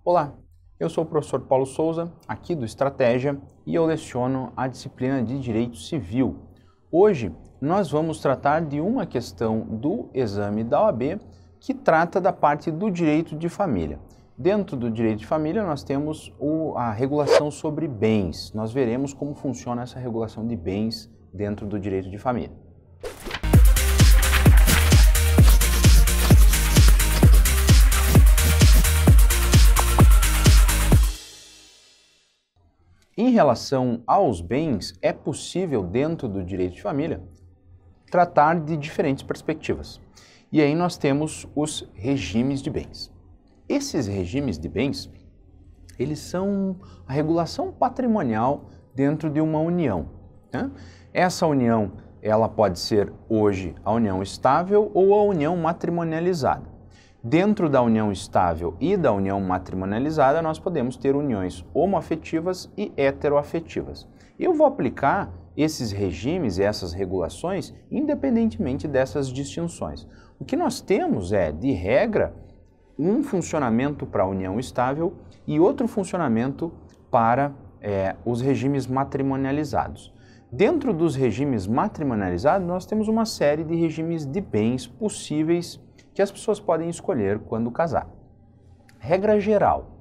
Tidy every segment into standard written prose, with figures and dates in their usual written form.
Olá, eu sou o professor Paulo Souza, aqui do Estratégia, e eu leciono a disciplina de Direito Civil. Hoje nós vamos tratar de uma questão do exame da OAB que trata da parte do direito de família. Dentro do direito de família nós temos a regulação sobre bens. Nós veremos como funciona essa regulação de bens dentro do direito de família. Em relação aos bens, é possível, dentro do direito de família, tratar de diferentes perspectivas. E aí nós temos os regimes de bens. Esses regimes de bens, eles são a regulação patrimonial dentro de uma união, né? Essa união, ela pode ser hoje a união estável ou a união matrimonializada. Dentro da união estável e da união matrimonializada, nós podemos ter uniões homoafetivas e heteroafetivas. Eu vou aplicar esses regimes e essas regulações independentemente dessas distinções. O que nós temos é, de regra, um funcionamento para a união estável e outro funcionamento para os regimes matrimonializados. Dentro dos regimes matrimonializados, nós temos uma série de regimes de bens possíveis que as pessoas podem escolher quando casar. Regra geral,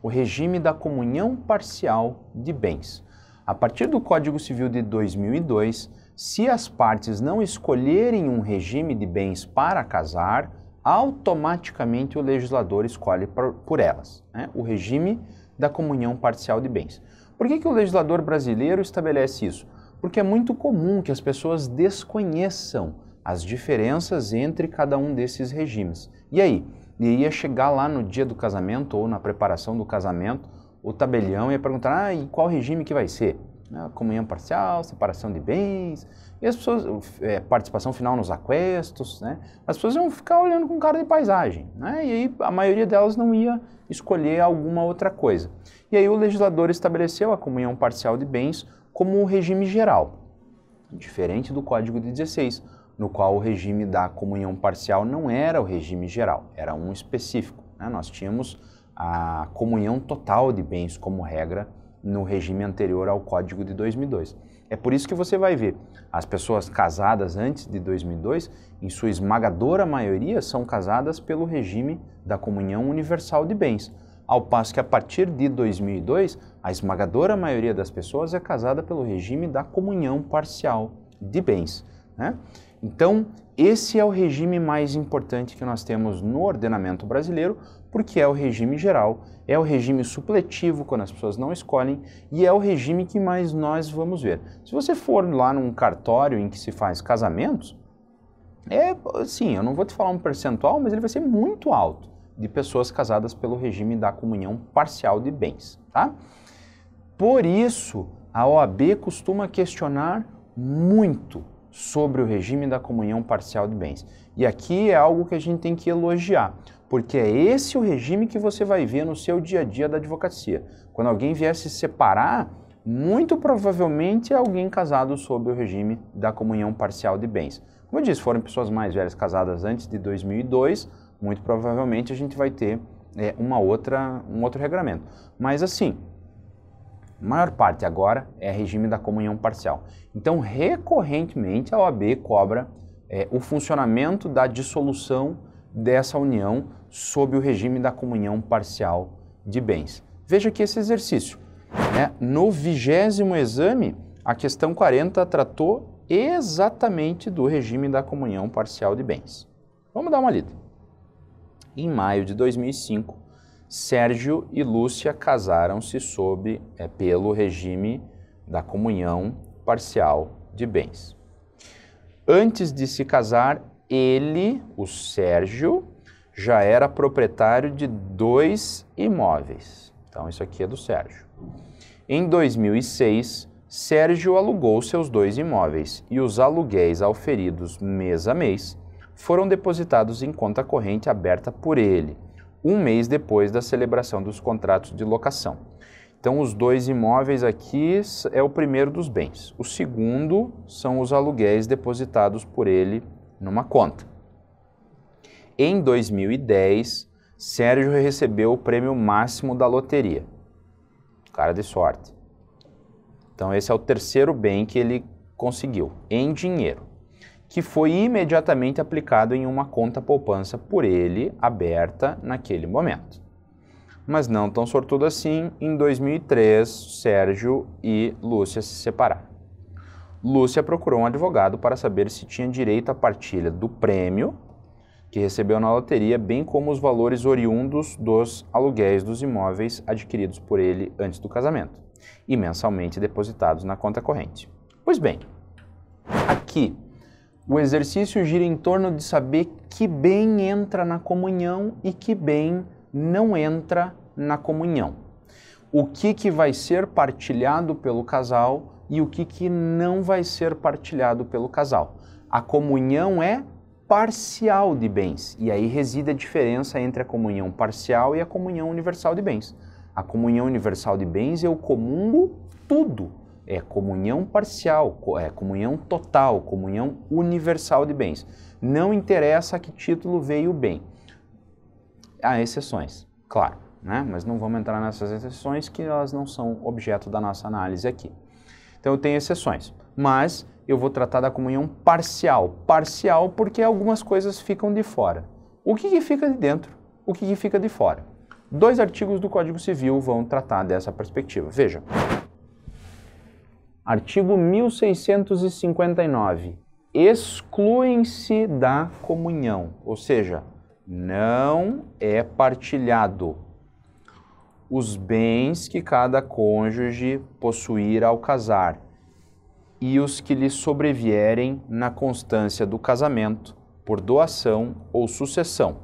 o regime da comunhão parcial de bens. A partir do Código Civil de 2002, se as partes não escolherem um regime de bens para casar, automaticamente o legislador escolhe por elas, né? O regime da comunhão parcial de bens. Por que o legislador brasileiro estabelece isso? Porque é muito comum que as pessoas desconheçam as diferenças entre cada um desses regimes. E aí? Ia chegar lá no dia do casamento ou na preparação do casamento, o tabelião ia perguntar, e qual regime que vai ser? Comunhão parcial, separação de bens, e as pessoas, participação final nos aquestos, né? As pessoas iam ficar olhando com cara de paisagem, né? E aí a maioria delas não ia escolher alguma outra coisa. E aí o legislador estabeleceu a comunhão parcial de bens como um regime geral, diferente do Código de 16, no qual o regime da comunhão parcial não era o regime geral, era um específico, né? Nós tínhamos a comunhão total de bens como regra no regime anterior ao Código de 2002. É por isso que você vai ver as pessoas casadas antes de 2002, em sua esmagadora maioria, são casadas pelo regime da comunhão universal de bens, ao passo que a partir de 2002, a esmagadora maioria das pessoas é casada pelo regime da comunhão parcial de bens, né? Então, esse é o regime mais importante que nós temos no ordenamento brasileiro, porque é o regime geral, é o regime supletivo, quando as pessoas não escolhem, e é o regime que mais nós vamos ver. Se você for lá num cartório em que se faz casamentos, sim, eu não vou te falar um percentual, mas ele vai ser muito alto de pessoas casadas pelo regime da comunhão parcial de bens, tá? Por isso, a OAB costuma questionar muito sobre o regime da comunhão parcial de bens. E aqui é algo que a gente tem que elogiar, porque é esse o regime que você vai ver no seu dia a dia da advocacia. Quando alguém vier se separar, muito provavelmente é alguém casado sob o regime da comunhão parcial de bens. Como eu disse, foram pessoas mais velhas casadas antes de 2002, muito provavelmente a gente vai ter um outro regramento. Mas assim, a maior parte agora é regime da comunhão parcial. Então, recorrentemente, a OAB cobra o funcionamento da dissolução dessa união sob o regime da comunhão parcial de bens. Veja aqui esse exercício, né? No 20º exame, a questão 40 tratou exatamente do regime da comunhão parcial de bens. Vamos dar uma lida. Em maio de 2005, Sérgio e Lúcia casaram-se pelo regime da comunhão parcial de bens. Antes de se casar, ele, o Sérgio, já era proprietário de 2 imóveis. Então, isso aqui é do Sérgio. Em 2006, Sérgio alugou seus 2 imóveis e os aluguéis auferidos mês a mês foram depositados em conta corrente aberta por ele, um mês depois da celebração dos contratos de locação. Então, os 2 imóveis aqui é o primeiro dos bens. O segundo são os aluguéis depositados por ele numa conta. Em 2010, Sérgio recebeu o prêmio máximo da loteria. Cara de sorte. Então esse é o terceiro bem que ele conseguiu, em dinheiro, que foi imediatamente aplicado em uma conta poupança por ele, aberta naquele momento. Mas não tão sortudo assim, em 2003, Sérgio e Lúcia se separaram. Lúcia procurou um advogado para saber se tinha direito à partilha do prêmio que recebeu na loteria, bem como os valores oriundos dos aluguéis dos imóveis adquiridos por ele antes do casamento e mensalmente depositados na conta corrente. Pois bem, aqui o exercício gira em torno de saber que bem entra na comunhão e que bem não entra na comunhão. O que vai ser partilhado pelo casal e o que não vai ser partilhado pelo casal. A comunhão é parcial de bens, e aí reside a diferença entre a comunhão parcial e a comunhão universal de bens. A comunhão universal de bens eu comungo tudo, é comunhão parcial, é comunhão total, comunhão universal de bens. Não interessa a que título veio o bem. Há exceções, claro, né? Mas não vamos entrar nessas exceções que elas não são objeto da nossa análise aqui. Então eu tenho exceções, mas eu vou tratar da comunhão parcial. Parcial porque algumas coisas ficam de fora. O que fica de dentro? O que fica de fora? 2 artigos do Código Civil vão tratar dessa perspectiva. Veja. Artigo 1659. Excluem-se da comunhão, ou seja, não é partilhado os bens que cada cônjuge possuir ao casar e os que lhe sobrevierem na constância do casamento, por doação ou sucessão,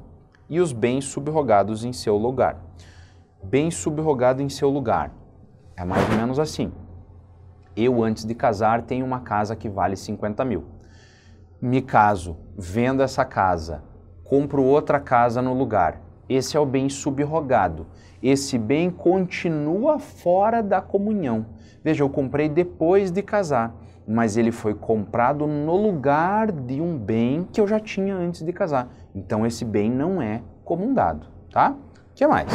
e os bens subrogados em seu lugar. Bem subrogado em seu lugar. É mais ou menos assim. Eu, antes de casar, tenho uma casa que vale 50 mil. Me caso, vendo essa casa, compro outra casa no lugar. Esse é o bem subrogado. Esse bem continua fora da comunhão. Veja, eu comprei depois de casar, mas ele foi comprado no lugar de um bem que eu já tinha antes de casar. Então esse bem não é comungado, tá? O que mais?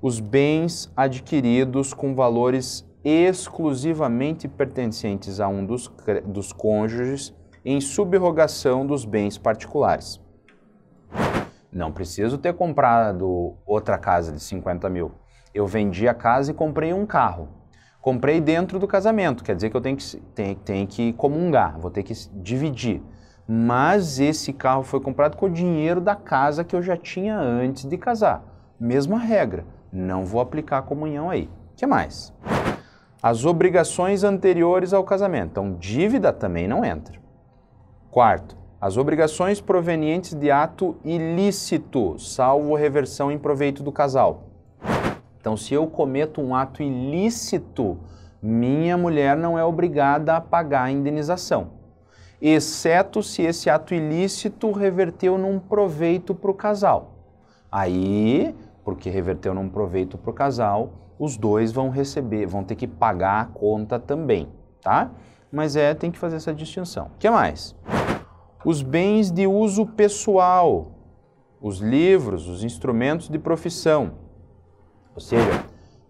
Os bens adquiridos com valores exclusivamente pertencentes a um dos cônjuges em subrogação dos bens particulares. Não preciso ter comprado outra casa de 50 mil. Eu vendi a casa e comprei um carro. Comprei dentro do casamento, quer dizer que eu tenho que comungar, vou ter que dividir. Mas esse carro foi comprado com o dinheiro da casa que eu já tinha antes de casar. Mesma regra, não vou aplicar a comunhão aí. O que mais? As obrigações anteriores ao casamento. Então, dívida também não entra. Quarto, as obrigações provenientes de ato ilícito, salvo reversão em proveito do casal. Então, se eu cometo um ato ilícito, minha mulher não é obrigada a pagar a indenização, exceto se esse ato ilícito reverteu num proveito para o casal. Aí, porque reverteu num proveito para o casal, os dois vão ter que pagar a conta também, tá? Mas tem que fazer essa distinção. O que mais? Os bens de uso pessoal, os livros, os instrumentos de profissão. Ou seja,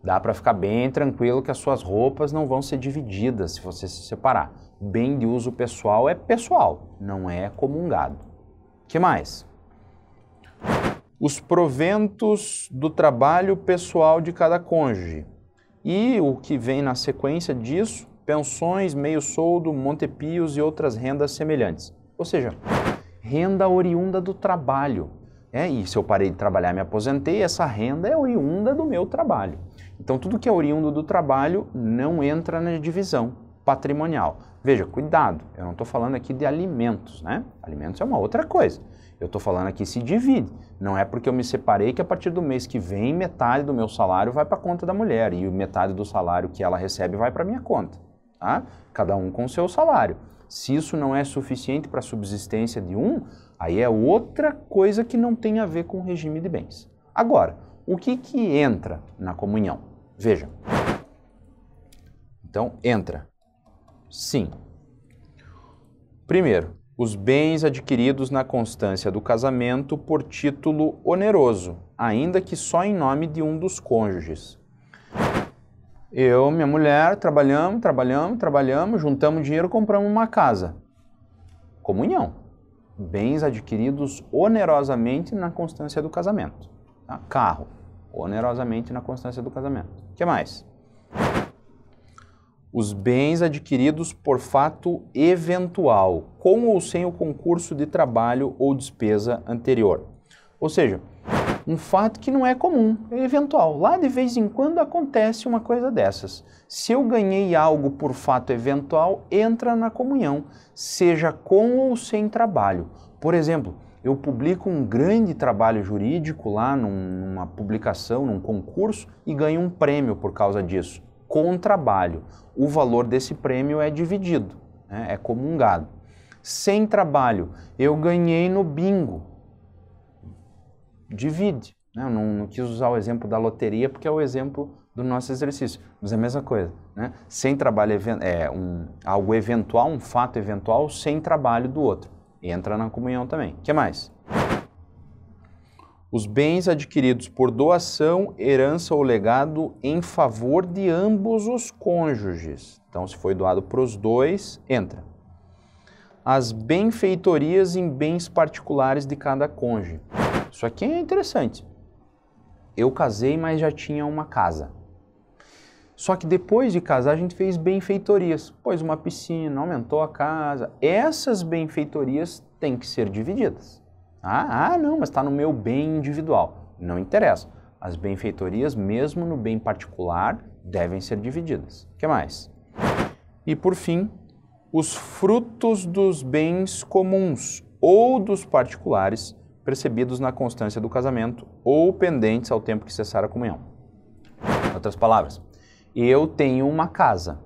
dá para ficar bem tranquilo que as suas roupas não vão ser divididas se você se separar. Bem de uso pessoal é pessoal, não é comungado. O que mais? Os proventos do trabalho pessoal de cada cônjuge. E o que vem na sequência disso, pensões, meio-soldo, montepios e outras rendas semelhantes. Ou seja, renda oriunda do trabalho. E se eu parei de trabalhar e me aposentei, essa renda é oriunda do meu trabalho. Então, tudo que é oriundo do trabalho não entra na divisão patrimonial. Veja, cuidado, eu não estou falando aqui de alimentos, né? Alimentos é uma outra coisa. Eu estou falando aqui se divide. Não é porque eu me separei que a partir do mês que vem, metade do meu salário vai para a conta da mulher e metade do salário que ela recebe vai para a minha conta. Tá? Cada um com o seu salário. Se isso não é suficiente para a subsistência de um, aí é outra coisa que não tem a ver com o regime de bens. Agora, o que entra na comunhão? Veja. Então, entra. Sim. Primeiro, os bens adquiridos na constância do casamento por título oneroso, ainda que só em nome de um dos cônjuges. Eu, minha mulher, trabalhamos, juntamos dinheiro, compramos uma casa. Comunhão. Bens adquiridos onerosamente na constância do casamento. Tá? Carro, onerosamente na constância do casamento. O que mais? Os bens adquiridos por fato eventual, com ou sem o concurso de trabalho ou despesa anterior. Ou seja, um fato que não é comum, é eventual. Lá de vez em quando acontece uma coisa dessas. Se eu ganhei algo por fato eventual, entra na comunhão, seja com ou sem trabalho. Por exemplo, eu publico um grande trabalho jurídico lá numa publicação, num concurso e ganho um prêmio por causa disso, com trabalho. O valor desse prêmio é dividido, né? É comungado. Sem trabalho, eu ganhei no bingo. Divide. Né? Eu não quis usar o exemplo da loteria porque é o exemplo do nosso exercício, mas é a mesma coisa. Né? Sem trabalho é algo eventual, um fato eventual, sem trabalho do outro. Entra na comunhão também. O que mais? Os bens adquiridos por doação, herança ou legado em favor de ambos os cônjuges. Então, se foi doado para os dois, entra. As benfeitorias em bens particulares de cada cônjuge. Isso aqui é interessante. Eu casei, mas já tinha uma casa. Só que depois de casar, a gente fez benfeitorias. Pôs uma piscina, aumentou a casa. Essas benfeitorias têm que ser divididas. Não, mas está no meu bem individual. Não interessa. As benfeitorias, mesmo no bem particular, devem ser divididas. O que mais? E por fim, os frutos dos bens comuns ou dos particulares percebidos na constância do casamento ou pendentes ao tempo que cessar a comunhão. Em outras palavras, eu tenho uma casa,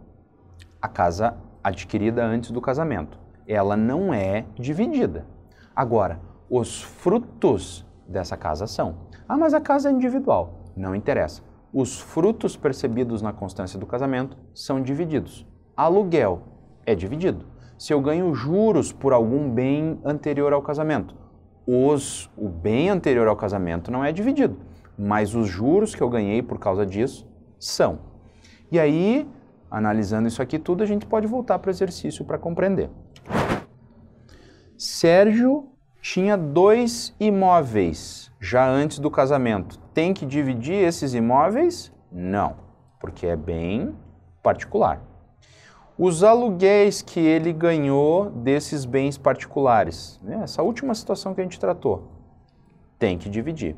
a casa adquirida antes do casamento. Ela não é dividida. Agora, os frutos dessa casa são. Mas a casa é individual. Não interessa. Os frutos percebidos na constância do casamento são divididos. Aluguel é dividido. Se eu ganho juros por algum bem anterior ao casamento, o bem anterior ao casamento não é dividido, mas os juros que eu ganhei por causa disso são. E aí, analisando isso aqui tudo, a gente pode voltar para o exercício para compreender. Sérgio tinha 2 imóveis já antes do casamento. Tem que dividir esses imóveis? Não, porque é bem particular. Os aluguéis que ele ganhou desses bens particulares, né? Essa última situação que a gente tratou, tem que dividir.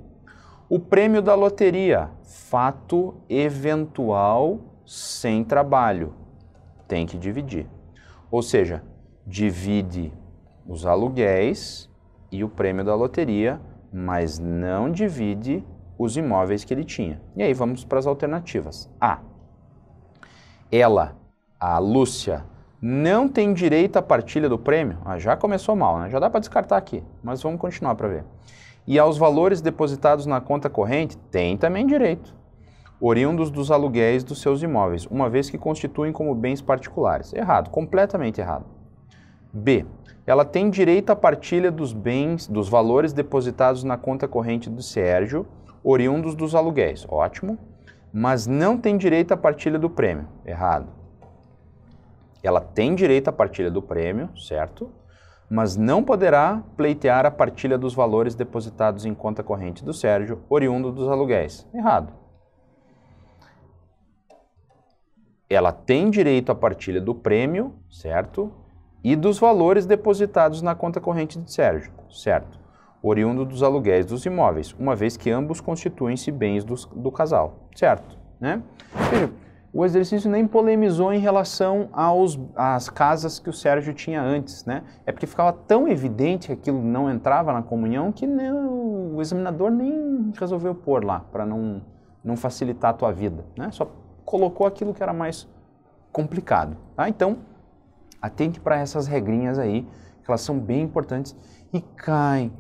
O prêmio da loteria, fato eventual sem trabalho, tem que dividir. Ou seja, divide os aluguéis e o prêmio da loteria, mas não divide os imóveis que ele tinha. E aí vamos para as alternativas. A. A Lúcia, não tem direito à partilha do prêmio? Já começou mal, né? Já dá para descartar aqui, mas vamos continuar para ver. E aos valores depositados na conta corrente? Tem também direito. Oriundos dos aluguéis dos seus imóveis, uma vez que constituem como bens particulares. Errado, completamente errado. B. Ela tem direito à partilha dos bens, dos valores depositados na conta corrente do Sérgio, oriundos dos aluguéis. Ótimo. Mas não tem direito à partilha do prêmio. Errado. Ela tem direito à partilha do prêmio, certo? Mas não poderá pleitear a partilha dos valores depositados em conta corrente do Sérgio, oriundo dos aluguéis. Errado. Ela tem direito à partilha do prêmio, certo? E dos valores depositados na conta corrente de Sérgio, certo? Oriundo dos aluguéis dos imóveis, uma vez que ambos constituem-se bens do casal, certo? Né? Veja, o exercício nem polemizou em relação às casas que o Sérgio tinha antes, né? É porque ficava tão evidente que aquilo não entrava na comunhão que o examinador nem resolveu pôr lá, para não facilitar a tua vida, né? Só colocou aquilo que era mais complicado, tá? Então, atente para essas regrinhas aí, que elas são bem importantes e caem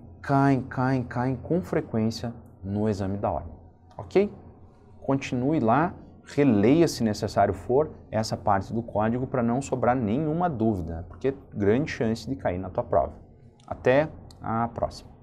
com frequência no exame da ordem, ok? Continue lá releia, se necessário for, essa parte do código para não sobrar nenhuma dúvida, porque é grande chance de cair na tua prova. Até a próxima.